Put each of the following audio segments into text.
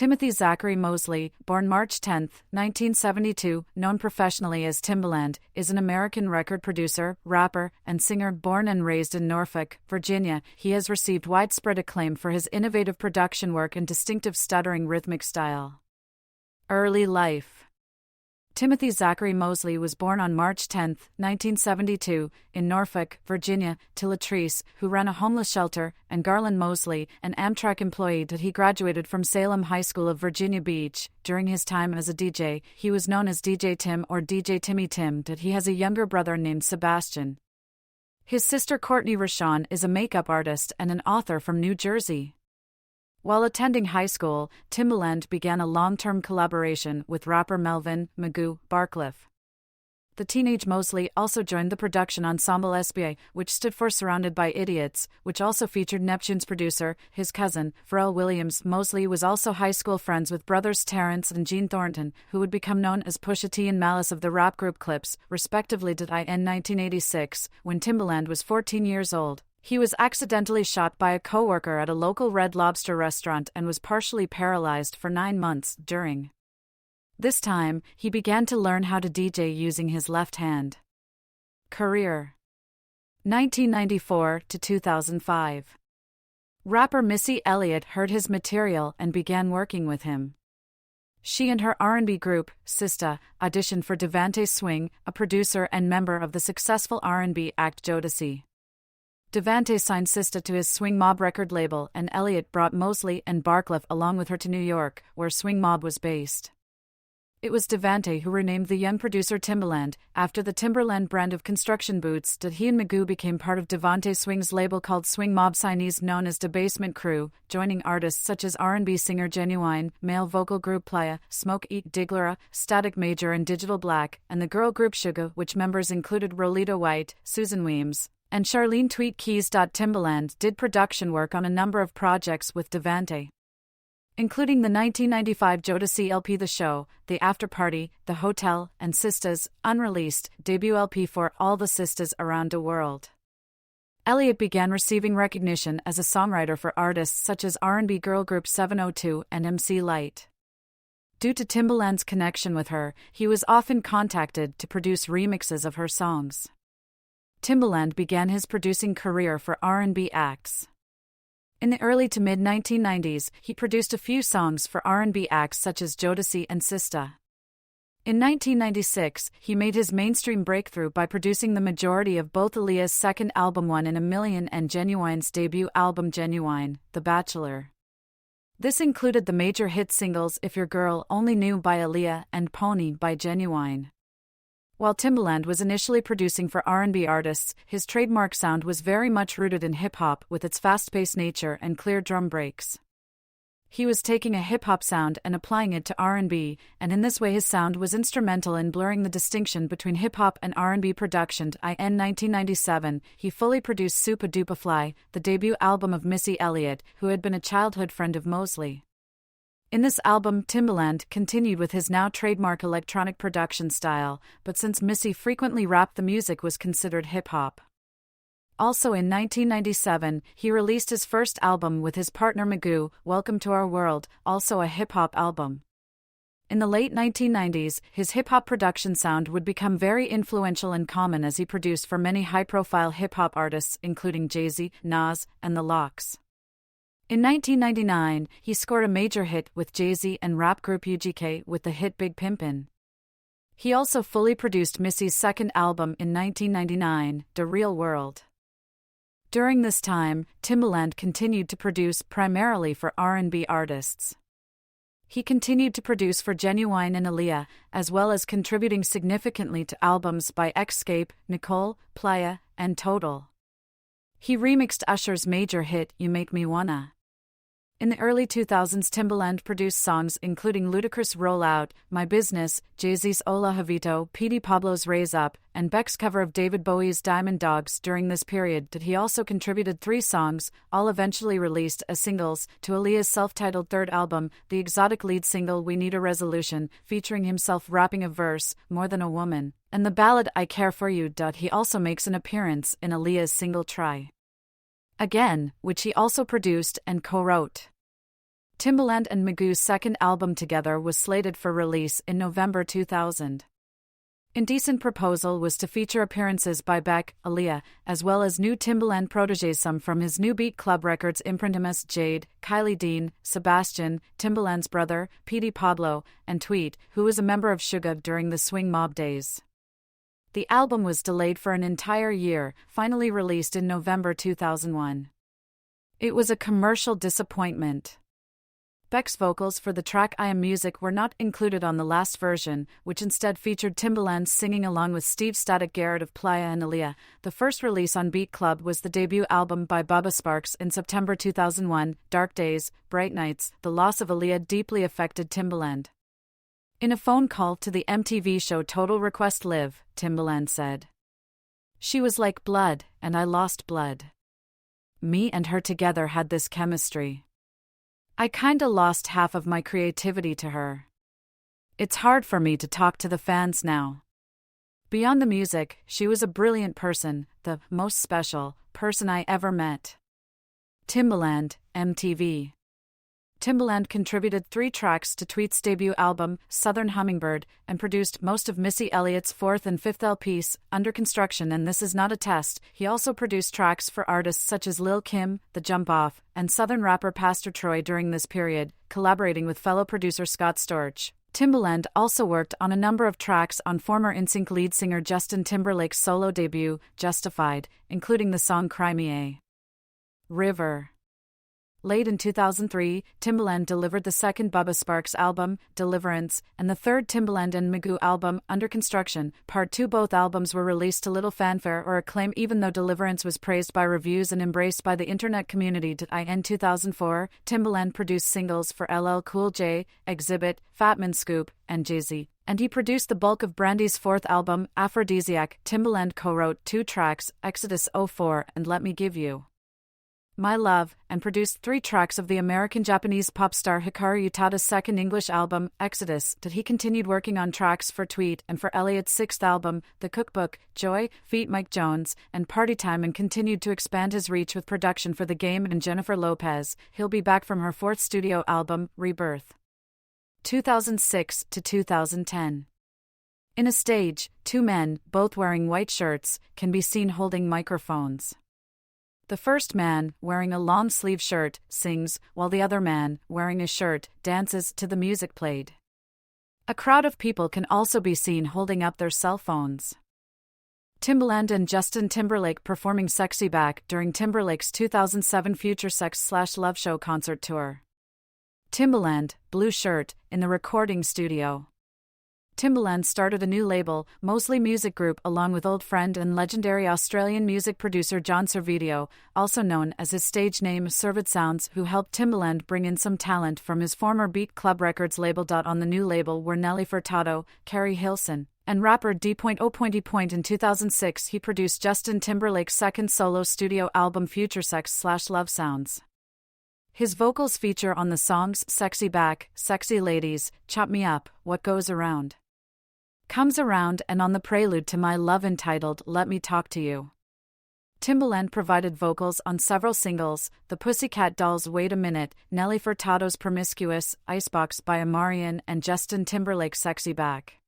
Timothy Zachery Mosley, born March 10, 1972, known professionally as Timbaland, is an American record producer, rapper, and singer born and raised in Norfolk, Virginia. He has received widespread acclaim for his innovative production work and distinctive stuttering rhythmic style. Early life. Timothy Zachery Mosley was born on March 10, 1972, in Norfolk, Virginia, to Latrice, who ran a homeless shelter, and Garland Mosley, an Amtrak employee that he graduated from Salem High School of Virginia Beach. During his time as a DJ, he was known as DJ Tim or DJ Timmy Tim. That he has a younger brother named Sebastian. His sister Courtney Rashawn is a makeup artist and an author from New Jersey. While attending high school, Timbaland began a long-term collaboration with rapper Melvin "Magoo" Barcliff. The teenage Mosley also joined the production ensemble SBA, which stood for Surrounded by Idiots, which also featured Neptune's producer, his cousin, Pharrell Williams. Mosley was also high school friends with brothers Terrence and Gene Thornton, who would become known as Pusha T and Malice of the rap group Clips, respectively. In 1986, when Timbaland was 14 years old, he was accidentally shot by a coworker at a local Red Lobster restaurant and was partially paralyzed for 9 months. During this time, he began to learn how to DJ using his left hand. Career 1994 to 2005. Rapper Missy Elliott heard his material and began working with him. She and her R&B group, Sista, auditioned for Devante Swing, a producer and member of the successful R&B act Jodeci. Devante signed Sista to his Swing Mob record label, and Elliott brought Mosley and Barcliff along with her to New York, where Swing Mob was based. It was Devante who renamed the young producer Timbaland, after the Timberland brand of construction boots. That he and Magoo became part of Devante Swing's label called Swing Mob, signees known as Da Basement Crew, joining artists such as R&B singer Genuine, male vocal group Playa, Smoke Eat Diggler, Static Major and Digital Black, and the girl group Suga, which members included Rolita White, Susan Weems, and Charlene Tweet Keys. Timbaland did production work on a number of projects with Devante, including the 1995 Jodeci LP The Show, The After Party, The Hotel, and Sista's unreleased debut LP For All the Sistas Around the World. Elliott began receiving recognition as a songwriter for artists such as R&B girl group 702 and MC Lyte. Due to Timbaland's connection with her, he was often contacted to produce remixes of her songs. Timbaland began his producing career for R&B acts. In the early to mid-1990s, he produced a few songs for R&B acts such as Jodeci and Sista. In 1996, he made his mainstream breakthrough by producing the majority of both Aaliyah's second album One in a Million and Genuine's debut album Genuine, The Bachelor. This included the major hit singles If Your Girl Only Knew by Aaliyah and Pony by Genuine. While Timbaland was initially producing for R&B artists, his trademark sound was very much rooted in hip-hop with its fast-paced nature and clear drum breaks. He was taking a hip-hop sound and applying it to R&B, and in this way his sound was instrumental in blurring the distinction between hip-hop and R&B production. In 1997, he fully produced Supa Dupa Fly, the debut album of Missy Elliott, who had been a childhood friend of Mosley. In this album, Timbaland continued with his now trademark electronic production style, but since Missy frequently rapped, the music was considered hip-hop. Also in 1997, he released his first album with his partner Magoo, Welcome to Our World, also a hip-hop album. In the late 1990s, his hip-hop production sound would become very influential and common as he produced for many high-profile hip-hop artists including Jay-Z, Nas, and The Lox. In 1999, he scored a major hit with Jay-Z and rap group UGK with the hit Big Pimpin'. He also fully produced Missy's second album in 1999, The Real World. During this time, Timbaland continued to produce primarily for R&B artists. He continued to produce for Genuine and Aaliyah, as well as contributing significantly to albums by Xscape, Nicole, Playa, and Total. He remixed Usher's major hit You Make Me Wanna. In the early 2000s, Timbaland produced songs including Ludacris' Roll Out, My Business, Jay-Z's Hola Javito, P.D. Pablo's Raise Up, and Beck's cover of David Bowie's Diamond Dogs. During this period, he also contributed 3 songs, all eventually released as singles, to Aaliyah's self-titled third album, the exotic lead single We Need a Resolution, featuring himself rapping a verse, More Than a Woman, and the ballad I Care For You. He also makes an appearance in Aaliyah's single Try Again, which he also produced and co-wrote. Timbaland and Magoo's second album together was slated for release in November 2000. Indecent Proposal was to feature appearances by Beck, Aaliyah, as well as new Timbaland protégés, some from his new Beat Club Records imprint: Jade, Kylie Dean, Sebastian, Timbaland's brother, Petey Pablo, and Tweet, who was a member of Suga during the Swing Mob days. The album was delayed for an entire year, finally released in November 2001. It was a commercial disappointment. Beck's vocals for the track I Am Music were not included on the last version, which instead featured Timbaland singing along with Steve Static Garrett of Playa and Aaliyah. The first release on Beat Club was the debut album by Bubba Sparxxx in September 2001, Dark Days, Bright Nights. The loss of Aaliyah deeply affected Timbaland. In a phone call to the MTV show Total Request Live, Timbaland said, "She was like blood, and I lost blood. Me and her together had this chemistry. I kinda lost half of my creativity to her. It's hard for me to talk to the fans now. Beyond the music, she was a brilliant person, the most special person I ever met." Timbaland, MTV. Timbaland contributed 3 tracks to Tweet's debut album, Southern Hummingbird, and produced most of Missy Elliott's 4th and 5th LPs, Under Construction and This Is Not a Test. He also produced tracks for artists such as Lil' Kim, The Jump Off, and Southern rapper Pastor Troy during this period, collaborating with fellow producer Scott Storch. Timbaland also worked on a number of tracks on former NSYNC lead singer Justin Timberlake's solo debut, Justified, including the song Cry Me A River. Late in 2003, Timbaland delivered the second Bubba Sparxxx album, Deliverance, and the third Timbaland and Magoo album, Under Construction, Part 2. Both albums were released to little fanfare or acclaim, even though Deliverance was praised by reviews and embraced by the internet community. In 2004, Timbaland produced singles for LL Cool J, Exhibit, Fatman Scoop, and Jay-Z, and he produced the bulk of Brandy's 4th album, Aphrodisiac. Timbaland co-wrote 2 tracks, Exodus 04 and Let Me Give You My Love, and produced 3 tracks of the American-Japanese pop star Hikaru Utada's second English album, Exodus. He continued working on tracks for Tweet and for Elliott's 6th album, The Cookbook, Joy, feat. Mike Jones, and Party Time, and continued to expand his reach with production for The Game and Jennifer Lopez. He'll be back from her 4th studio album, Rebirth. 2006 to 2010. In a stage, 2 men, both wearing white shirts, can be seen holding microphones. The first man, wearing a long-sleeve shirt, sings, while the other man, wearing a shirt, dances to the music played. A crowd of people can also be seen holding up their cell phones. Timbaland and Justin Timberlake performing Sexy Back during Timberlake's 2007 Future Sex/Love Show concert tour. Timbaland, blue shirt, in the recording studio. Timbaland started a new label, Mosley Music Group, along with old friend and legendary Australian music producer John Servideo, also known as his stage name Servid Sounds, who helped Timbaland bring in some talent from his former Beat Club Records label. On the new label were Nelly Furtado, Carrie Hilson, and rapper D.O. In 2006 he produced Justin Timberlake's second solo studio album Future Sex/Love Sounds. His vocals feature on the songs Sexy Back, Sexy Ladies, Chop Me Up, What Goes Around Comes Around, and on the prelude to My Love entitled Let Me Talk to You. Timbaland provided vocals on several singles, The Pussycat Dolls' Wait a Minute, Nelly Furtado's Promiscuous, Icebox by Amarian, and Justin Timberlake's Sexy Back.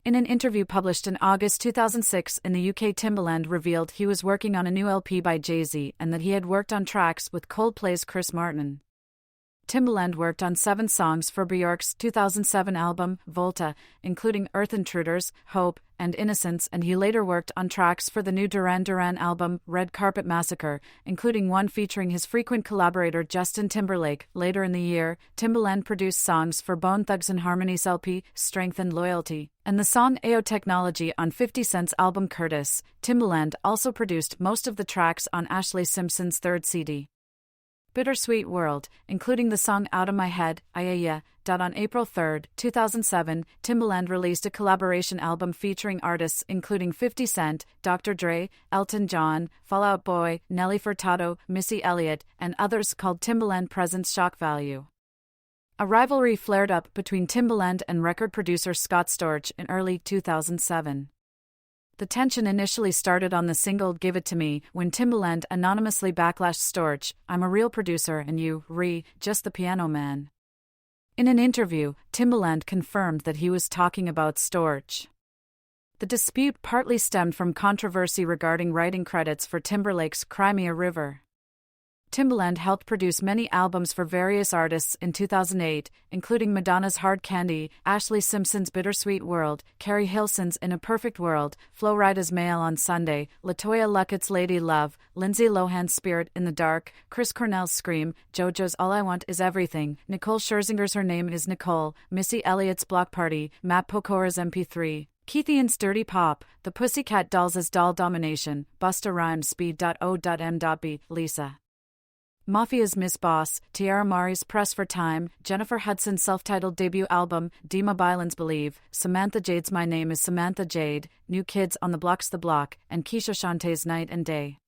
In an interview published in August 2006 in the UK, Timbaland revealed he was working on a new LP by Jay-Z and that he had worked on tracks with Coldplay's Chris Martin. Timbaland worked on 7 songs for Bjork's 2007 album, Volta, including Earth Intruders, Hope, and Innocence, and he later worked on tracks for the new Duran Duran album, Red Carpet Massacre, including one featuring his frequent collaborator Justin Timberlake. Later in the year, Timbaland produced songs for Bone Thugs-n-Harmony's LP, Strength and Loyalty, and the song Ayo Technology on 50 Cent's album Curtis. Timbaland also produced most of the tracks on Ashlee Simpson's 3rd CD, Bittersweet World, including the song Out of My Head, Ayaya. On April 3, 2007, Timbaland released a collaboration album featuring artists including 50 Cent, Dr. Dre, Elton John, Fall Out Boy, Nelly Furtado, Missy Elliott, and others called Timbaland Presents Shock Value. A rivalry flared up between Timbaland and record producer Scott Storch in early 2007. The tension initially started on the single Give It To Me, when Timbaland anonymously backlashed Storch, "I'm a real producer and you, just the piano man." In an interview, Timbaland confirmed that he was talking about Storch. The dispute partly stemmed from controversy regarding writing credits for Timberlake's Cry Me a River. Timbaland helped produce many albums for various artists in 2008, including Madonna's Hard Candy, Ashlee Simpson's Bittersweet World, Carrie Hilson's In a Perfect World, Flo Rida's Mail on Sunday, LaToya Luckett's Lady Love, Lindsay Lohan's Spirit in the Dark, Chris Cornell's Scream, JoJo's All I Want Is Everything, Nicole Scherzinger's Her Name Is Nicole, Missy Elliott's Block Party, Matt Pocora's MP3, Keith Ian's Dirty Pop, The Pussycat Dolls' Doll Domination, Busta Rhymes' Speed.O.M.B, Lisa Mafia's Miss Boss, Tiara Mari's Press for Time, Jennifer Hudson's self-titled debut album, Dima Bilan's Believe, Samantha Jade's My Name is Samantha Jade, New Kids on the Block's The Block, and Keisha Shantae's Night and Day.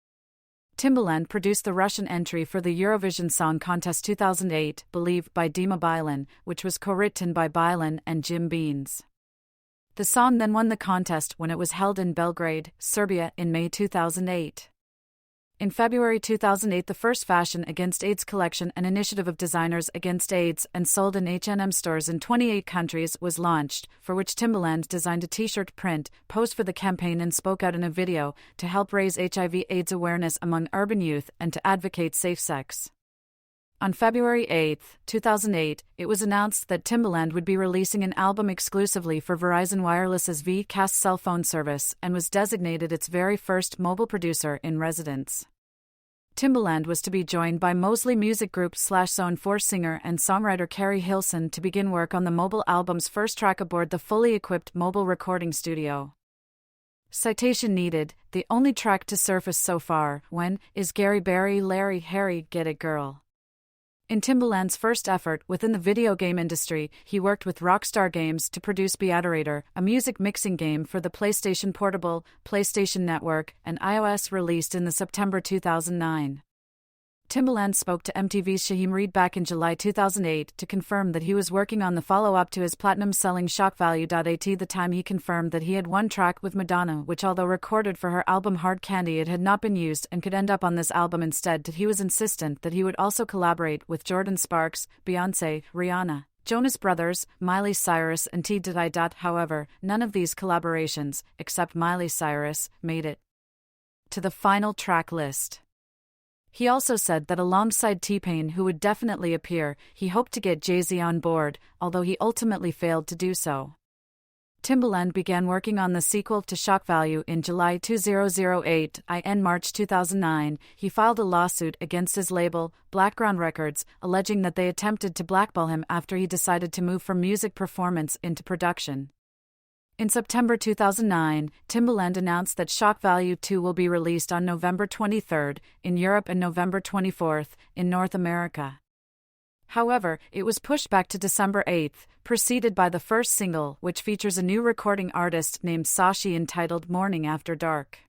Timbaland produced the Russian entry for the Eurovision Song Contest 2008, Believe by Dima Bilan, which was co-written by Bilan and Jim Beans. The song then won the contest when it was held in Belgrade, Serbia in May 2008. In February 2008, the first Fashion Against AIDS collection, an initiative of Designers Against AIDS and sold in H&M stores in 28 countries, was launched, for which Timbaland designed a t-shirt print, posed for the campaign and spoke out in a video, to help raise HIV/AIDS awareness among urban youth and to advocate safe sex. On February 8, 2008, it was announced that Timbaland would be releasing an album exclusively for Verizon Wireless's V-Cast cell phone service and was designated its very first mobile producer in residence. Timbaland was to be joined by Mosley Music Group /Zone 4 singer and songwriter Carrie Hilson to begin work on the mobile album's first track aboard the fully equipped mobile recording studio. Citation needed, the only track to surface so far, when, is Gary Barry Larry Harry Get It Girl. In Timbaland's first effort within the video game industry, he worked with Rockstar Games to produce Beatorator, a music mixing game for the PlayStation Portable, PlayStation Network, and iOS, released in the September 2009. Timbaland spoke to MTV's Shaheem Reid back in July 2008 to confirm that he was working on the follow-up to his platinum-selling Shock Value. At the time he confirmed that he had one track with Madonna which, although recorded for her album Hard Candy, it had not been used and could end up on this album instead. He was insistent that he would also collaborate with Jordan Sparks, Beyoncé, Rihanna, Jonas Brothers, Miley Cyrus and T. However, none of these collaborations, except Miley Cyrus, made it to the final track list. He also said that alongside T-Pain, who would definitely appear, he hoped to get Jay-Z on board, although he ultimately failed to do so. Timbaland began working on the sequel to Shock Value in July 2008. In March 2009, he filed a lawsuit against his label, Blackground Records, alleging that they attempted to blackball him after he decided to move from music performance into production. In September 2009, Timbaland announced that Shock Value 2 will be released on November 23 in Europe and November 24 in North America. However, it was pushed back to December 8, preceded by the first single, which features a new recording artist named Sashi entitled Morning After Dark.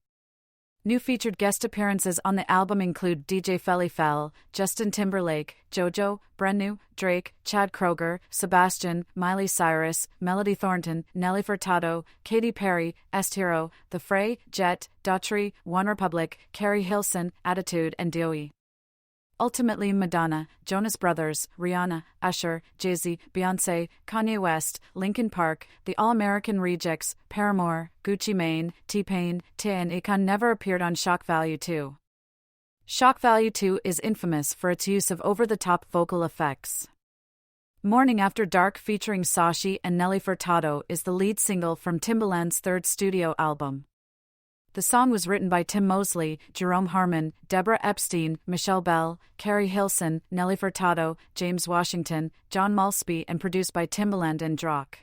New featured guest appearances on the album include DJ Felly Fell, Justin Timberlake, JoJo, Brennu, Drake, Chad Kroeger, Sebastian, Miley Cyrus, Melody Thornton, Nelly Furtado, Katy Perry, Estiro, The Fray, Jet, Daughtry, OneRepublic, Carrie Hilson, Attitude and Doi. Ultimately, Madonna, Jonas Brothers, Rihanna, Usher, Jay-Z, Beyoncé, Kanye West, Linkin Park, the All-American Rejects, Paramore, Gucci Mane, T-Pain, and Akon never appeared on Shock Value 2. Shock Value 2 is infamous for its use of over-the-top vocal effects. Morning After Dark, featuring Sashi and Nelly Furtado, is the lead single from Timbaland's third studio album. The song was written by Tim Mosley, Jerome Harmon, Deborah Epstein, Michelle Bell, Carrie Hilson, Nelly Furtado, James Washington, John Malsby, and produced by Timbaland and Drake.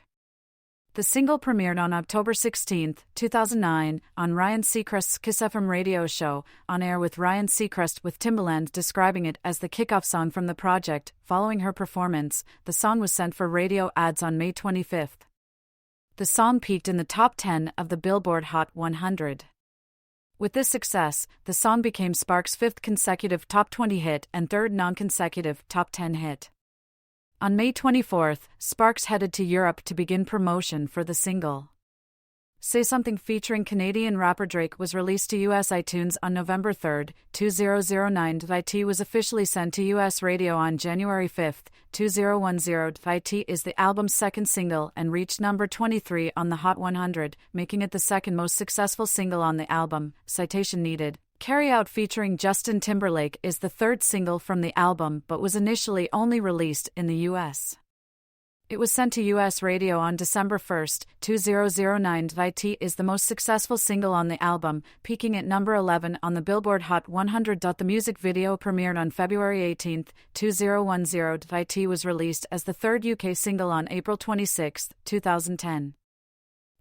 The single premiered on October 16, 2009, on Ryan Seacrest's Kiss FM radio show, On Air with Ryan Seacrest, with Timbaland describing it as the kickoff song from the project. Following her performance, the song was sent for radio ads on May 25. The song peaked in the top 10 of the Billboard Hot 100. With this success, the song became Sparks' fifth consecutive top 20 hit and third non-consecutive top 10 hit. On May 24, Sparks headed to Europe to begin promotion for the single. Say Something featuring Canadian rapper Drake was released to US iTunes on November 3, 2009. IT was officially sent to US radio on January 5, 2010. IT is the album's second single and reached number 23 on the Hot 100, making it the second most successful single on the album. Citation needed. Carry Out featuring Justin Timberlake is the third single from the album but was initially only released in the US. It was sent to US radio on December 1, 2009. IT is the most successful single on the album, peaking at number 11 on the Billboard Hot 100. The music video premiered on February 18, 2010. IT was released as the third UK single on April 26, 2010.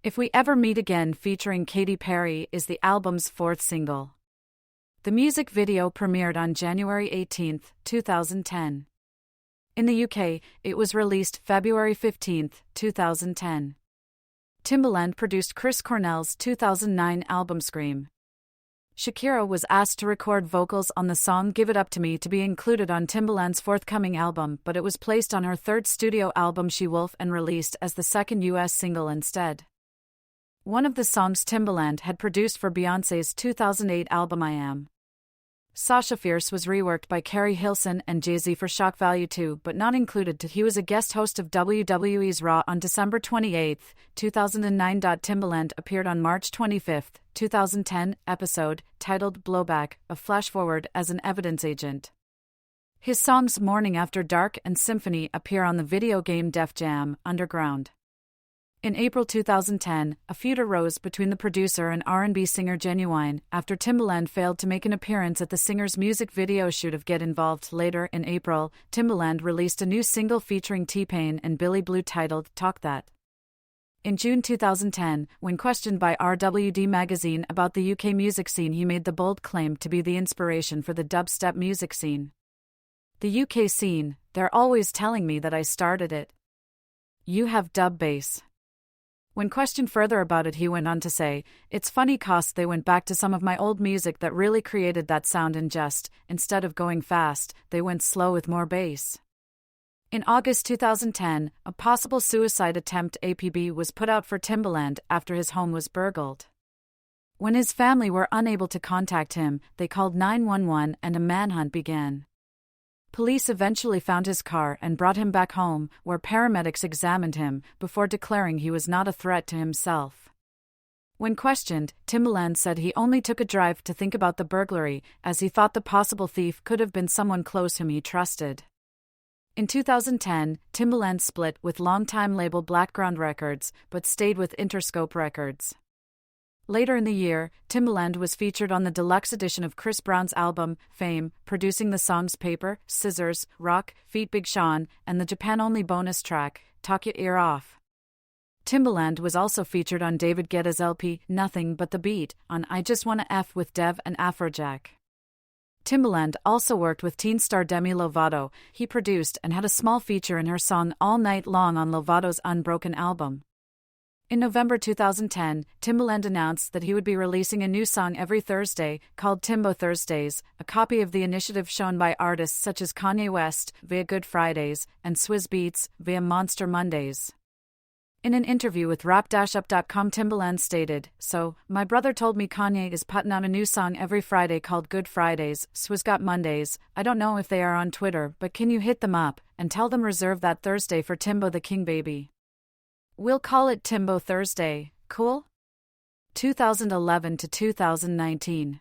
If We Ever Meet Again featuring Katy Perry is the album's fourth single. The music video premiered on January 18, 2010. In the UK, it was released February 15, 2010. Timbaland produced Chris Cornell's 2009 album Scream. Shakira was asked to record vocals on the song Give It Up to Me to be included on Timbaland's forthcoming album, but it was placed on her third studio album She Wolf and released as the second US single instead. One of the songs Timbaland had produced for Beyoncé's 2008 album I Am. Sasha Fierce was reworked by Carrie Hilson and Jay-Z for shock value too, but not included. He was a guest host of WWE's Raw on December 28, 2009. Timbaland appeared on March 25, 2010, episode, titled Blowback, a flashforward as an evidence agent. His songs Morning After Dark and Symphony appear on the video game Def Jam Underground. In April 2010, a feud arose between the producer and R&B singer Genuine after Timbaland failed to make an appearance at the singer's music video shoot of Get Involved. Later in April, Timbaland released a new single featuring T-Pain and Billy Blue titled Talk That. In June 2010, when questioned by RWD magazine about the UK music scene, he made the bold claim to be the inspiration for the dubstep music scene. The UK scene, they're always telling me that I started it. You have dub bass. When questioned further about it, he went on to say, "It's funny 'cause they went back to some of my old music that really created that sound and just, instead of going fast, they went slow with more bass." In August 2010, a possible suicide attempt APB was put out for Timbaland after his home was burgled. When his family were unable to contact him, they called 911 and a manhunt began. Police eventually found his car and brought him back home, where paramedics examined him before declaring he was not a threat to himself. When questioned, Timbaland said he only took a drive to think about the burglary, as he thought the possible thief could have been someone close whom he trusted. In 2010, Timbaland split with longtime label Blackground Records, but stayed with Interscope Records. Later in the year, Timbaland was featured on the deluxe edition of Chris Brown's album, Fame, producing the songs Paper, Scissors, Rock, Feat Big Sean, and the Japan-only bonus track, Talk Your Ear Off. Timbaland was also featured on David Guetta's LP, Nothing But the Beat, on I Just Wanna F with Dev and Afrojack. Timbaland also worked with teen star Demi Lovato. He produced and had a small feature in her song All Night Long on Lovato's Unbroken album. In November 2010, Timbaland announced that he would be releasing a new song every Thursday, called Timbo Thursdays, a copy of the initiative shown by artists such as Kanye West, via Good Fridays, and Swizz Beatz, via Monster Mondays. In an interview with Rap-Up.com, Timbaland stated, "So, my brother told me Kanye is putting out a new song every Friday called Good Fridays, Swizz got Mondays. I don't know if they are on Twitter, but can you hit them up, and tell them reserve that Thursday for Timbo the King baby. We'll call it Timbo Thursday, cool?" 2011 to 2019.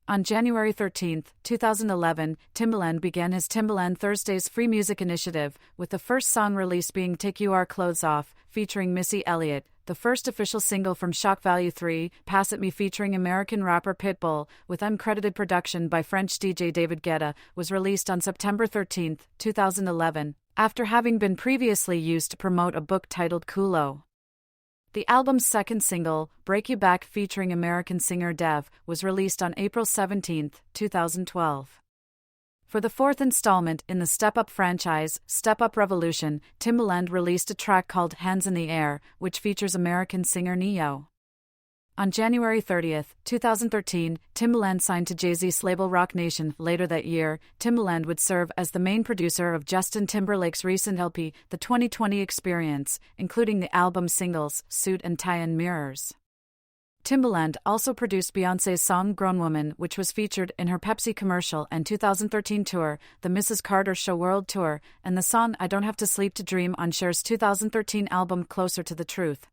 On January 13, 2011, Timbaland began his Timbaland Thursdays free music initiative, with the first song released being Take Your Clothes Off, featuring Missy Elliott, the first official single from Shock Value 3, Pass It Me featuring American rapper Pitbull, with uncredited production by French DJ David Guetta, was released on September 13, 2011, after having been previously used to promote a book titled Kulo. The album's second single, Break You Back featuring American singer Dev, was released on April 17, 2012. For the fourth installment in the Step Up franchise, Step Up Revolution, Timbaland released a track called Hands in the Air, which features American singer Ne-Yo. On January 30, 2013, Timbaland signed to Jay-Z's label Roc Nation. Later that year, Timbaland would serve as the main producer of Justin Timberlake's recent LP, The 2020 Experience, including the album singles, Suit and Tie and Mirrors. Timbaland also produced Beyoncé's song Grown Woman, which was featured in her Pepsi commercial and 2013 tour, the Mrs. Carter Show World Tour, and the song I Don't Have to Sleep to Dream on Cher's 2013 album Closer to the Truth.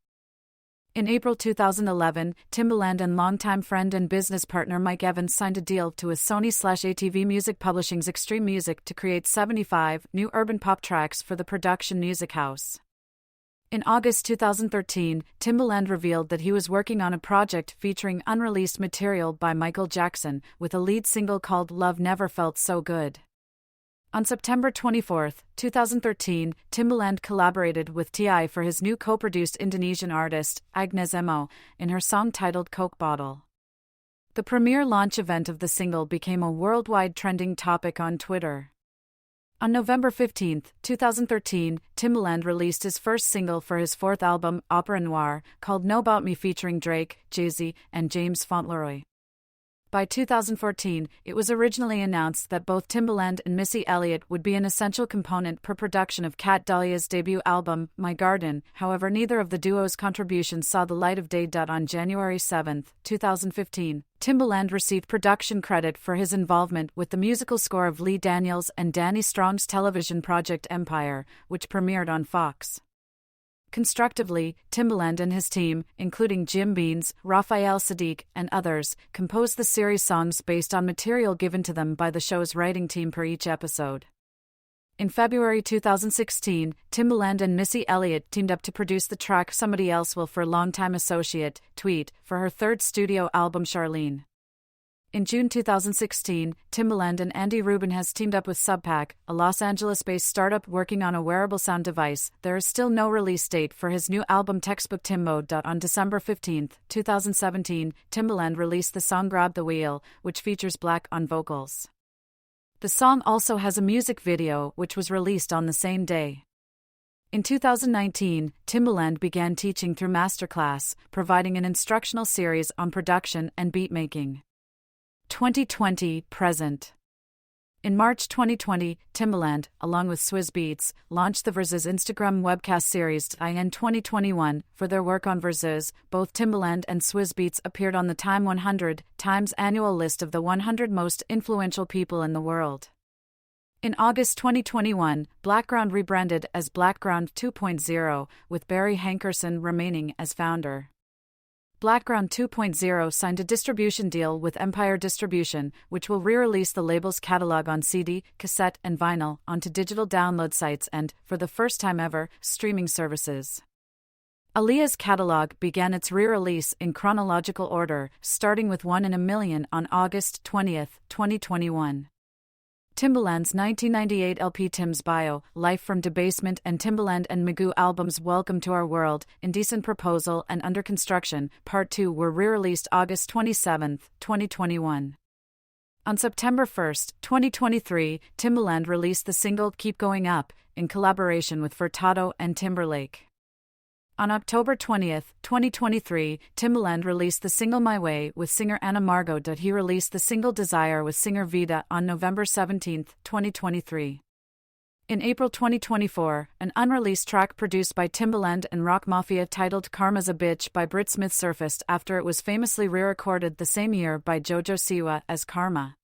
In April 2011, Timbaland and longtime friend and business partner Mike Evans signed a deal to with Sony/ATV Music Publishing's Extreme Music to create 75 new urban pop tracks for the production music house. In August 2013, Timbaland revealed that he was working on a project featuring unreleased material by Michael Jackson, with a lead single called Love Never Felt So Good. On September 24, 2013, Timbaland collaborated with T.I. for his new co-produced Indonesian artist, Agnes Mo, in her song titled Coke Bottle. The premiere launch event of the single became a worldwide trending topic on Twitter. On November 15, 2013, Timbaland released his first single for his fourth album, Opera Noir, called Know About Me featuring Drake, Jay-Z, and James Fauntleroy. By 2014, it was originally announced that both Timbaland and Missy Elliott would be an essential component per production of Cat Dahlia's debut album, My Garden. However, neither of the duo's contributions saw the light of day. On January 7, 2015, Timbaland received production credit for his involvement with the musical score of Lee Daniels and Danny Strong's television project Empire, which premiered on Fox. Constructively, Timbaland and his team, including Jim Beans, Raphael Sadiq, and others, composed the series songs based on material given to them by the show's writing team per each episode. In February 2016, Timbaland and Missy Elliott teamed up to produce the track Somebody Else Will for longtime associate, Tweet, for her third studio album Charlene. In June 2016, Timbaland and Andy Rubin has teamed up with Subpack, a Los Angeles-based startup working on a wearable sound device. There is still no release date for his new album Textbook Timbo. On December 15, 2017, Timbaland released the song Grab the Wheel, which features Black on vocals. The song also has a music video, which was released on the same day. In 2019, Timbaland began teaching through Masterclass, providing an instructional series on production and beatmaking. 2020 present. In March 2020, Timbaland, along with Swizz Beatz, launched the Versus Instagram webcast series in 2021. For their work on Versus, both Timbaland and Swizz Beatz appeared on the Time 100 Times annual list of the 100 most influential people in the world. In August 2021, Blackground rebranded as Blackground 2.0, with Barry Hankerson remaining as founder. Blackground 2.0 signed a distribution deal with Empire Distribution, which will re-release the label's catalog on CD, cassette, and vinyl onto digital download sites and, for the first time ever, streaming services. Aaliyah's catalog began its re-release in chronological order, starting with One in a Million on August 20, 2021. Timbaland's 1998 LP Tim's Bio, Life from Debasement, and Timbaland and Magoo albums Welcome to Our World, Indecent Proposal, and Under Construction, Part 2 were re-released August 27, 2021. On September 1, 2023, Timbaland released the single Keep Going Up, in collaboration with Furtado and Timberlake. On October 20, 2023, Timbaland released the single My Way with singer Anna Margot. He released the single Desire with singer Vida on November 17, 2023. In April 2024, an unreleased track produced by Timbaland and Rock Mafia titled Karma's a Bitch by Britt Smith surfaced after it was famously re-recorded the same year by Jojo Siwa as Karma.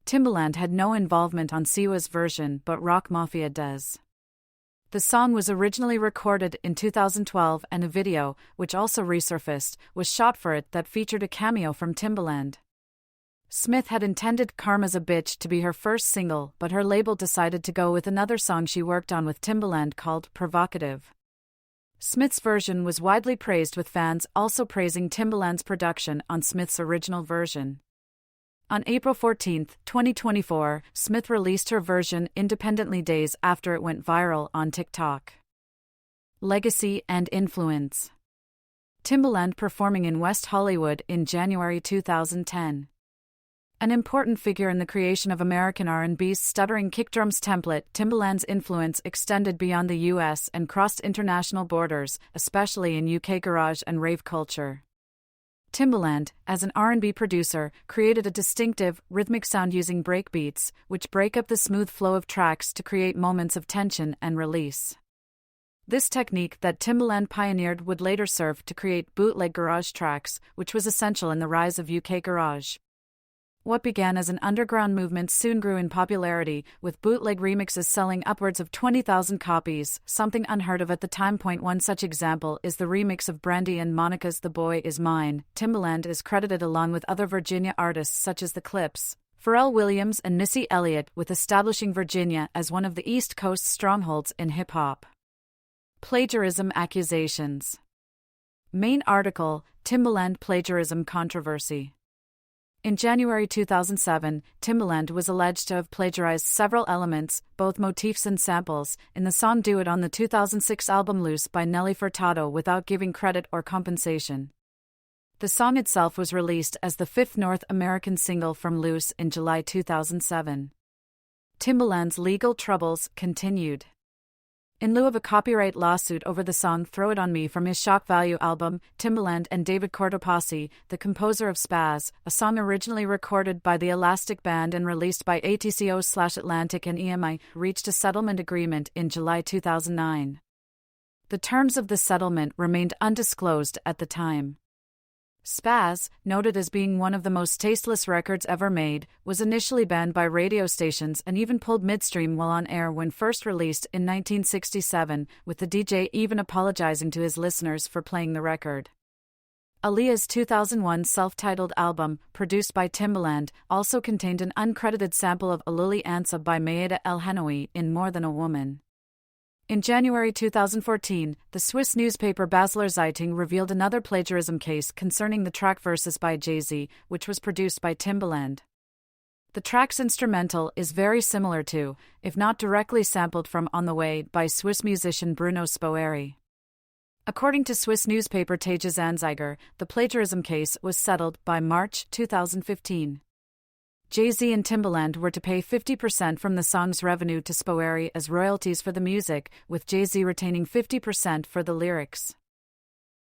Timbaland had no involvement on Siwa's version, but Rock Mafia does. The song was originally recorded in 2012 and a video, which also resurfaced, was shot for it that featured a cameo from Timbaland. Smith had intended Karma's a Bitch to be her first single, but her label decided to go with another song she worked on with Timbaland called Provocative. Smith's version was widely praised, with fans also praising Timbaland's production on Smith's original version. On April 14, 2024, Smith released her version independently days after it went viral on TikTok. Legacy and influence. Timbaland performing in West Hollywood in January 2010. An important figure in the creation of American R&B's stuttering kick drums template, Timbaland's influence extended beyond the US and crossed international borders, especially in UK garage and rave culture. Timbaland, as an R&B producer, created a distinctive, rhythmic sound using breakbeats, which break up the smooth flow of tracks to create moments of tension and release. This technique that Timbaland pioneered would later serve to create bootleg garage tracks, which was essential in the rise of UK garage. What began as an underground movement soon grew in popularity, with bootleg remixes selling upwards of 20,000 copies, something unheard of at the time. One such example is the remix of Brandy and Monica's The Boy Is Mine. Timbaland is credited along with other Virginia artists such as The Clips, Pharrell Williams and Missy Elliott with establishing Virginia as one of the East Coast's strongholds in hip-hop. Plagiarism accusations. Main article, Timbaland plagiarism controversy. In January 2007, Timbaland was alleged to have plagiarized several elements, both motifs and samples, in the song Do It on the 2006 album Loose by Nelly Furtado without giving credit or compensation. The song itself was released as the fifth North American single from Loose in July 2007. Timbaland's legal troubles continued. In lieu of a copyright lawsuit over the song Throw It On Me from his Shock Value album, Timbaland and David Cortopassi, the composer of Spaz, a song originally recorded by the Elastic Band and released by ATCO/Atlantic and EMI, reached a settlement agreement in July 2009. The terms of the settlement remained undisclosed at the time. Spaz, noted as being one of the most tasteless records ever made, was initially banned by radio stations and even pulled midstream while on air when first released in 1967, with the DJ even apologizing to his listeners for playing the record. Aaliyah's 2001 self-titled album, produced by Timbaland, also contained an uncredited sample of Aluli Ansa by Maeda El Hanoui in More Than a Woman. In January 2014, the Swiss newspaper Basler Zeitung revealed another plagiarism case concerning the track Verses by Jay-Z, which was produced by Timbaland. The track's instrumental is very similar to, if not directly sampled from On the Way by Swiss musician Bruno Spoeri. According to Swiss newspaper Tages Anzeiger, the plagiarism case was settled by March 2015. Jay-Z and Timbaland were to pay 50% from the song's revenue to Spoeri as royalties for the music, with Jay-Z retaining 50% for the lyrics.